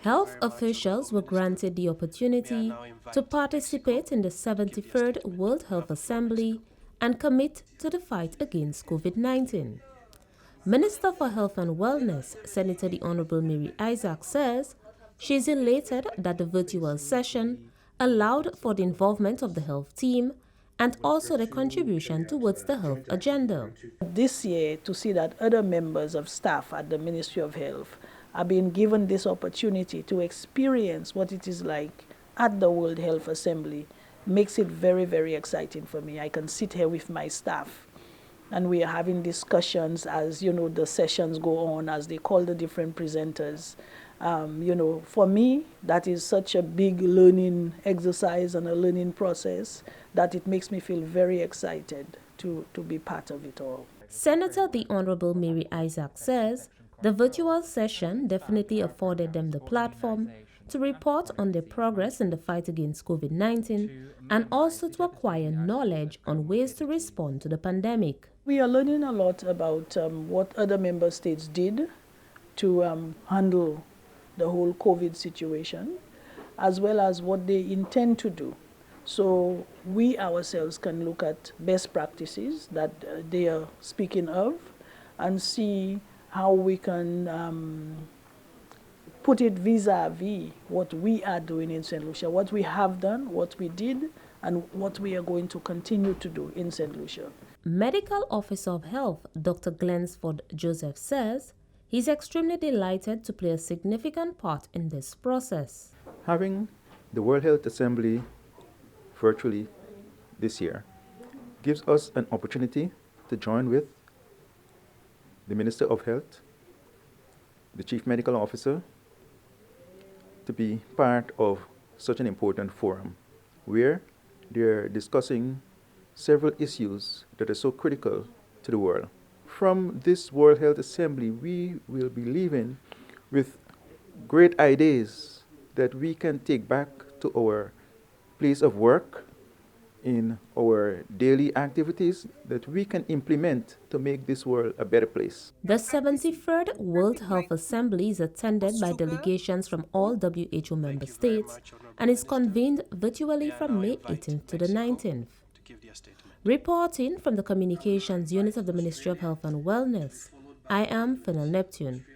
Health officials were granted the opportunity to participate in the 73rd World Health Assembly and commit to the fight against COVID-19. Minister for Health and Wellness, Senator the Honorable Mary Isaac, says she is elated that the virtual session allowed for the involvement of the health team and also the contribution towards the health agenda. This year, to see that other members of staff at the Ministry of Health are being given this opportunity to experience what it is like at the World Health Assembly makes it very, very exciting for me. I can sit here with my staff and we are having discussions as, the sessions go on, as they call the different presenters. For me, that is such a big learning exercise and a learning process that it makes me feel very excited to be part of it all. Senator the Honorable Mary Isaac says the virtual session definitely afforded them the platform to report on their progress in the fight against COVID-19 and also to acquire knowledge on ways to respond to the pandemic. We are learning a lot about what other member states did to handle the whole COVID situation, as well as what they intend to do. So we ourselves can look at best practices that they are speaking of and see how we can put it vis-a-vis what we are doing in St. Lucia, what we have done, what we did, and what we are going to continue to do in St. Lucia. Medical Officer of Health, Dr. Glensford Joseph, says he's extremely delighted to play a significant part in this process. Having the World Health Assembly virtually this year gives us an opportunity to join with the Minister of Health, the Chief Medical Officer, to be part of such an important forum where they're discussing several issues that are so critical to the world. From this World Health Assembly, we will be leaving with great ideas that we can take back to our place of work, in our daily activities, that we can implement to make this world a better place. The 73rd World Health Assembly is attended by delegations from all WHO member states and is convened virtually from May 18th to the 19th. Reporting from the Communications Unit of the Ministry of Health and Wellness, I am Fennel Neptune.